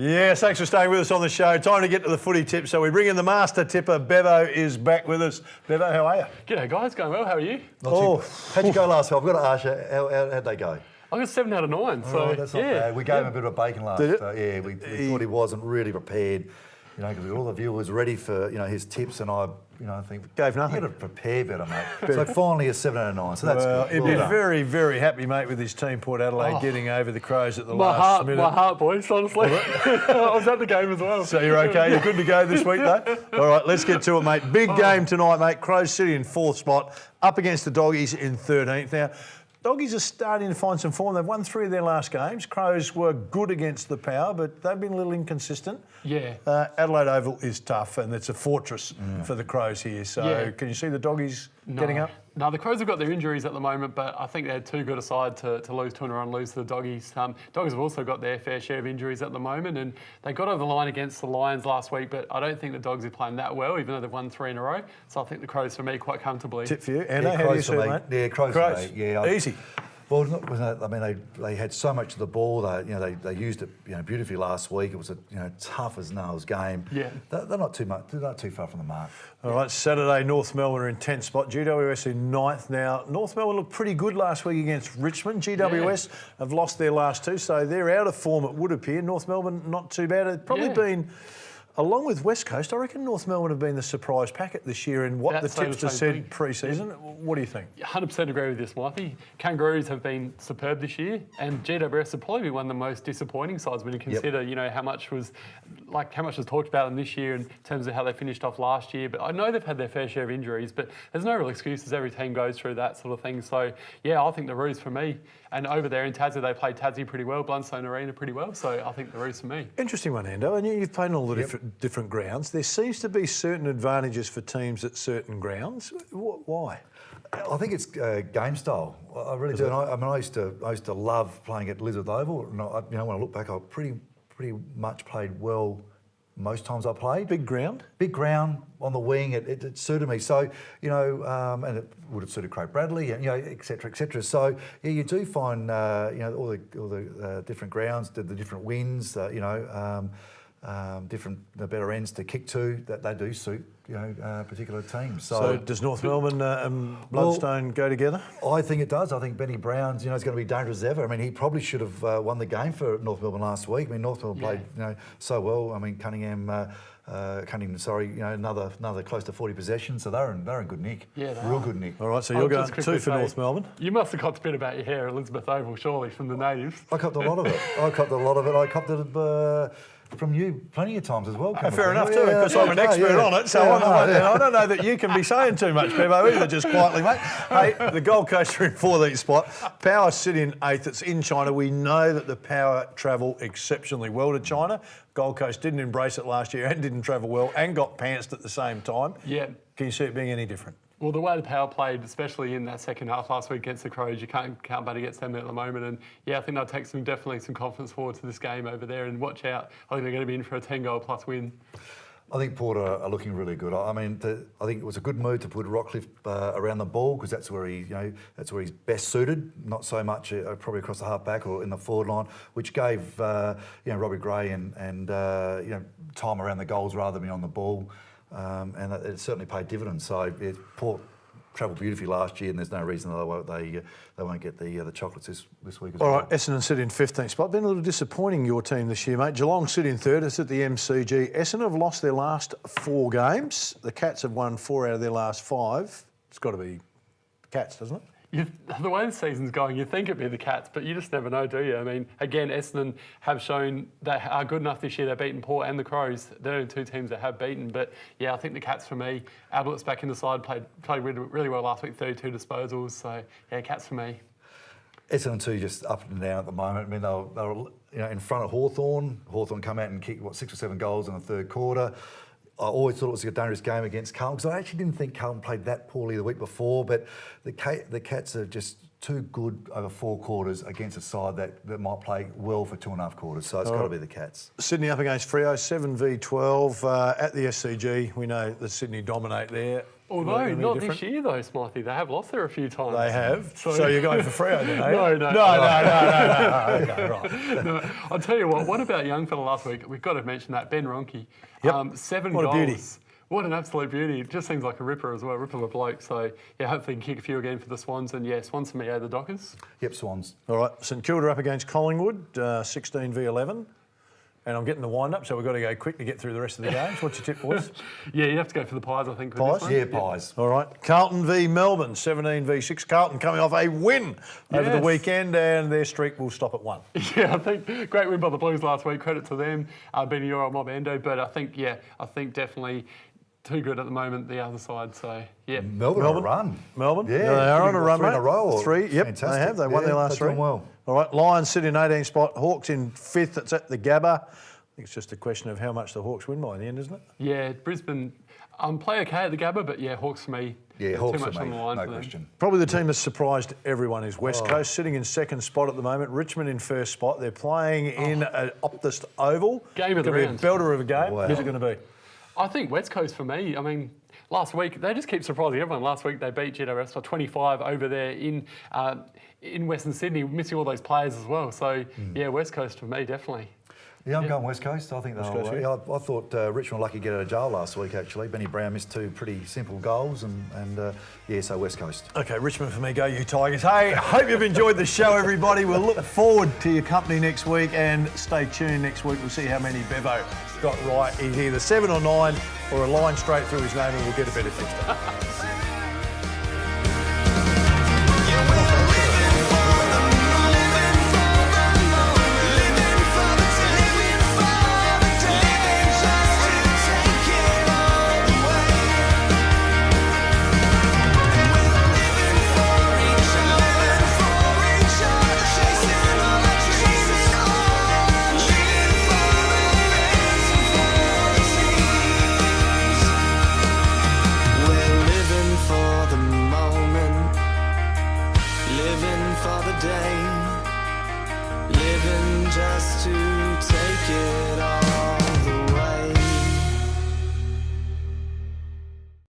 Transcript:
Yes, thanks for staying with us on the show. Time to get to the footy tip. So we bring in the master tipper. Bevo is back with us. Bevo, how are you? G'day guys, going well, how are you? How'd you go last week? I've got to ask you, how'd they go? I got 7 out of 9, so Oh, that's not bad. We gave him a bit of a bacon last. Did it? Yeah, we thought he wasn't really prepared. You know, because we got all the viewers ready for his tips, and I think Gave nothing. You got to prepare better, mate. So finally, a 7 out of 9. So that's Well, good. he'd Well be done. very, very happy, mate, with his team, Port Adelaide, getting over the Crows at the my last minute. heart, boys, honestly. I was at the game as well. So you're okay? You're good to go this week, though? All right, let's get to it, mate. Big game tonight, mate. Crows City in 4th spot, up against the Doggies in 13th. Now, Doggies are starting to find some form. They've won 3 of their last games. Crows were good against the Power, but they've been a little inconsistent. Yeah. Adelaide Oval is tough, and it's a fortress for the Crows here. So can you see the Doggies getting up? No, the Crows have got their injuries at the moment, but I think they're too good a side to lose 2 in a row and lose to the Doggies. Doggies have also got their fair share of injuries at the moment, and they got over the line against the Lions last week, but I don't think the Dogs are playing that well, even though they've won 3 in a row. So I think the Crows, for me, quite comfortably. Tip for you. Anna, Yeah, how do you Crows see for it, me. mate? Yeah, Crows Crows. for me. Yeah, Easy. Well, I mean, they had so much of the ball. They used it beautifully last week. It was a tough as nails game. Yeah. They're not too much. They're not too far from the mark. All right, Saturday, North Melbourne are in 10th spot. GWS in 9th now. North Melbourne looked pretty good last week against Richmond. GWS have lost their last 2, so they're out of form, it would appear. North Melbourne, not too bad. It's probably been, along with West Coast, I reckon North Melbourne have been the surprise packet this year in what That's the tipster the same said thing. pre-season. What do you think? 100% agree with this, Marthy. Kangaroos have been superb this year, and GWS have probably been one of the most disappointing sides when you consider, how much was talked about them this year in terms of how they finished off last year. But I know they've had their fair share of injuries, but there's no real excuses. Every team goes through that sort of thing. So yeah, I think the Roos for me. And over there in Tassie, they played Tassie pretty well, Blundstone Arena pretty well. So I think the Roos for me. Interesting one, Ando. And you've played on all the different grounds. There seems to be certain advantages for teams at certain grounds. Why? I think it's game style. I really do. And I used to love playing at Elizabeth Oval. And when I look back, I pretty much played well most times I played. Big ground on the wing. It suited me. So and it would have suited Craig Bradley, and et cetera, et cetera. So yeah, you do find all the different grounds, the different winds, different the better ends to kick to. That they do suit particular teams. So does North Melbourne and Blundstone go together? I think it does. I think Benny Brown's is going to be dangerous as ever. I mean, he probably should have won the game for North Melbourne last week. I mean, North Melbourne played so well. I mean, Cunningham, another close to 40 possessions. So they're in good nick. Yeah, real good nick. All right, so you're going 2 for North Melbourne. You must have copped a bit about your hair at Elizabeth Oval, surely, from the natives. I copped a lot of it. I copped it from you plenty of times as well. Fair enough too, because I'm an expert on it, so I don't know that you can be saying too much, Bevo, either, just quietly, mate. Hey, the Gold Coast are in 14th spot. Power sit in 8th. It's in China. We know that the Power travel exceptionally well to China. Gold Coast didn't embrace it last year and didn't travel well and got pantsed at the same time. Yeah. Can you see it being any different? Well, the way the Power played, especially in that second half last week against the Crows, you can't bet against them at the moment. And yeah, I think they'll take definitely some confidence forward to this game over there. And watch out, I think they're going to be in for a 10-goal plus win. I think Port are looking really good. I mean, I think it was a good move to put Rockcliffe around the ball because that's where he's best suited. Not so much probably across the half back or in the forward line, which gave Robbie Gray and time around the goals rather than on the ball. And it certainly paid dividends. So Port travelled beautifully last year, and there's no reason they won't get the chocolates this week as well. All right, Essendon sit in 15th spot. Been a little disappointing, your team this year, mate. Geelong sit in 3rd. It's at the MCG. Essendon have lost their last 4 games. The Cats have won 4 out of their last 5. It's got to be the Cats, doesn't it? The way the season's going, you'd think it'd be the Cats, but you just never know, do you? I mean, again, Essendon have shown they are good enough this year. They've beaten Port and the Crows. They're the 2 teams that have beaten. But yeah, I think the Cats for me. Ablett's back in the side, played really well last week, 32 disposals. So yeah, Cats for me. Essendon too, just up and down at the moment. I mean, they were in front of Hawthorn. Hawthorn come out and kicked 6 or 7 goals in the third quarter. I always thought it was a dangerous game against Carlton because I actually didn't think Carlton played that poorly the week before, but the Cats are just too good over 4 quarters against a side that might play well for 2.5 quarters, so it's got to be the Cats. Sydney up against Freo, 7v12 at the SCG. We know that Sydney dominate there. Although Any not different? this year though, Smythe. They have lost there a few times. They have. So you're going for Freo then, are you? No. No. Okay, right. No, I'll tell you what about young fella last week? We've got to mention that, Ben Ronke. Yep. 7 What a goals. beauty. What an absolute beauty. It just seems like a ripper as well, ripper of a bloke. So, yeah, hopefully he can kick a few again for the Swans. And, yeah, Swans for me, the Dockers. Yep, Swans. All right, St Kilda up against Collingwood, 16 v 11. And I'm getting the wind-up, so we've got to go quick to get through the rest of the games. What's your tip, boys? Yeah, you have to go for the Pies, I think. with Pies? this one. Yeah, Pies. All right, Carlton v Melbourne, 17 v 6. Carlton coming off a win over the Yes. weekend, and their streak will stop at 1. Yeah, I think great win by the Blues last week. Credit to them, beating your old Mob Endo. But I think definitely too good at the moment, the other side. So, yeah. Melbourne on a run. Melbourne? Yeah, they are on a run, 3 in mate. a row. Or 3, yep, fantastic. they have. They won their last they're 3. doing well. All right, Lions sit in 18th spot, Hawks in 5th. It's at the Gabba. I think it's just a question of how much the Hawks win by in the end, isn't it? Yeah, Brisbane play okay at the Gabba, but yeah, Hawks for me. Yeah, too Hawks much for on me, the line no for them. question. Probably the team that's surprised everyone is West Coast, sitting in 2nd spot at the moment. Richmond in 1st spot. They're playing in an Optus Oval. Game of the Gonna round. be a belter of a game. Wow. Who's it going to be? I think West Coast for me. I mean, last week they just keep surprising everyone. Last week they beat GWS by 25 over there in Western Sydney, missing all those players as well. So yeah, West Coast for me definitely. Yeah, I'm going West Coast. I think West they'll. Coast, Yeah, I thought Richmond were lucky to get out of jail last week. Actually, Benny Brown missed 2 pretty simple goals, and yeah, so West Coast. Okay, Richmond for me. Go you Tigers. Hey, hope you've enjoyed the show, everybody. We'll look forward to your company next week, and stay tuned next week. We'll see how many Bevo got right. He's either 7 or 9 or a line straight through his name, and we'll get a better 50. Living for the day, living just to